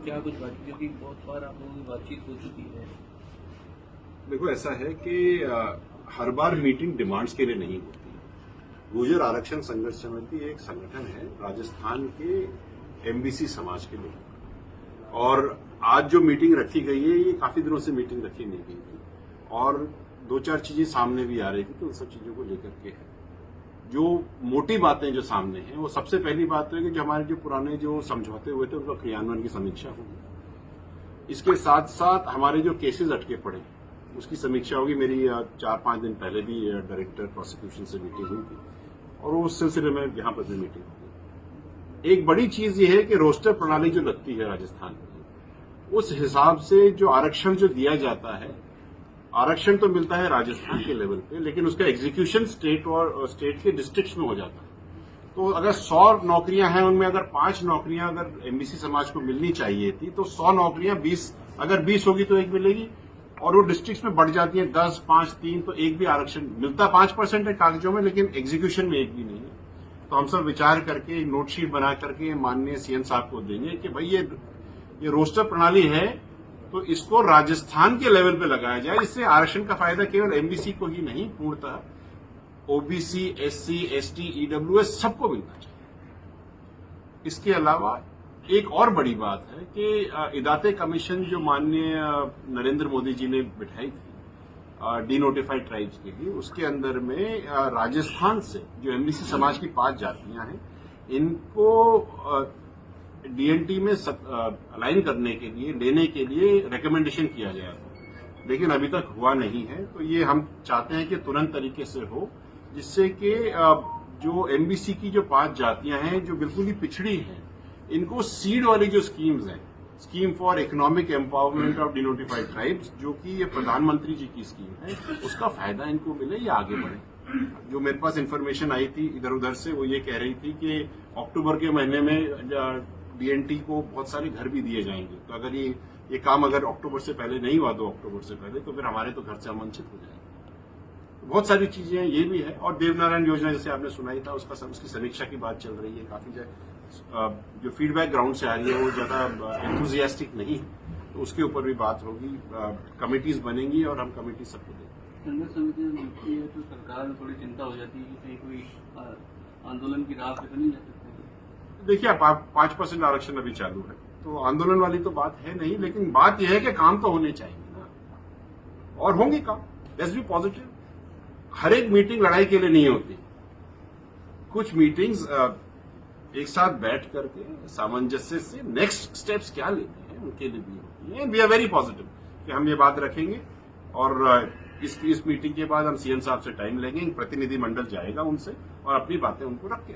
क्या कुछ बात, क्योंकि बहुत बार आप लोगों की बातचीत हो चुकी है। देखो, ऐसा है कि हर बार मीटिंग डिमांड्स के लिए नहीं होती। गुर्जर आरक्षण संघर्ष समिति एक संगठन है राजस्थान के एमबीसी समाज के लोग, और आज जो मीटिंग रखी गई है ये काफी दिनों से मीटिंग रखी नहीं गई थी और दो चार चीजें सामने भी आ रही थी, तो उन सब चीजों को लेकर के है जो मोटी बातें जो सामने हैं। वो सबसे पहली बात तो है कि जो हमारे जो पुराने जो समझौते हुए थे उनका क्रियान्वयन की समीक्षा होगी। इसके साथ साथ हमारे जो केसेस अटके पड़े उसकी समीक्षा होगी। मेरी 4-5 दिन पहले भी डायरेक्टर प्रोसिक्यूशन से मीटिंग हुई थी और उस सिलसिले में यहां पर भी मीटिंग होगी। एक बड़ी चीज ये है कि रोस्टर प्रणाली जो लगती है राजस्थान में, उस हिसाब से जो आरक्षण जो दिया जाता है, आरक्षण तो मिलता है राजस्थान के लेवल पे, लेकिन उसका एग्जीक्यूशन स्टेट के डिस्ट्रिक्ट्स में हो जाता है। तो अगर 100 नौकरियां हैं, उनमें अगर 5 नौकरियां अगर एमबीसी समाज को मिलनी चाहिए थी, तो 100 नौकरियां 20 होगी तो 1 मिलेगी, और वो डिस्ट्रिक्ट्स में बढ़ जाती है 10, 5, 3, तो एक भी आरक्षण मिलता 5% है कागजों में, लेकिन एग्जीक्यूशन में एक भी नहीं है। तो हम सब विचार करके नोटशीट बना करके माननीय सीएम साहब को देंगे कि भाई ये रोस्टर प्रणाली है तो इसको राजस्थान के लेवल पे लगाया जाए, जिससे आरक्षण का फायदा केवल एमबीसी को ही नहीं, पूर्णतः ओबीसी, एससी, एसटी, ईडब्ल्यूएस सबको मिलना चाहिए। इसके अलावा एक और बड़ी बात है कि इदाते कमीशन जो माननीय नरेंद्र मोदी जी ने बिठाई थी डीनोटिफाइड ट्राइब्स के लिए, उसके अंदर में राजस्थान से जो एमबीसी समाज की 5 जातियां हैं इनको डीएनटी में अलाइन करने के लिए, लेने के लिए रिकमेंडेशन किया गया था, लेकिन अभी तक हुआ नहीं है। तो ये हम चाहते हैं कि तुरंत तरीके से हो, जिससे कि जो एमबीसी की जो 5 जातियां हैं जो बिल्कुल ही पिछड़ी हैं, इनको सीड वाली जो स्कीम्स हैं, scheme for economic empowerment of denotified tribes, जो कि ये प्रधानमंत्री जी की स्कीम है, उसका फायदा इनको मिले, ये आगे बढ़े। जो मेरे पास इन्फॉर्मेशन आई थी इधर उधर से, वो ये कह रही थी कि अक्टूबर के महीने में डीएनटी को बहुत सारे घर भी दिए जाएंगे। तो अगर ये काम अगर अक्टूबर से पहले नहीं हुआ, 2 अक्टूबर से पहले, तो फिर हमारे तो घर से वंचित हो जाएंगे। तो बहुत सारी चीजें ये भी है। और देवनारायण योजना जैसे आपने सुनाई था, उसकी समीक्षा की बात चल रही है। काफी जो फीडबैक ग्राउंड से आ रही है वो ज्यादा एंथुजियास्टिक नहीं है, तो उसके ऊपर भी बात होगी। कमिटीज बनेंगी और हम कमिटी सबको देंगे। संघर्ष समिति में मिलती है तो सरकार में थोड़ी चिंता हो जाती है कि कहीं कोई आंदोलन की राह पे तो नहीं जा सकते। देखिए, 5% आरक्षण अभी चालू है, तो आंदोलन वाली तो बात है नहीं, लेकिन बात यह है कि काम तो होने चाहिए ना, और होंगे काम। Let's be positive. हर एक मीटिंग लड़ाई के लिए नहीं होती। कुछ मीटिंग्स एक साथ बैठ करके सामंजस्य से नेक्स्ट स्टेप्स क्या लेते हैं उनके लिए भी होती है। वी आर वेरी पॉजिटिव कि हम ये बात रखेंगे, और इस मीटिंग के बाद हम सीएम साहब से टाइम लेंगे, प्रतिनिधि मंडल जाएगा उनसे और अपनी बातें उनको रख के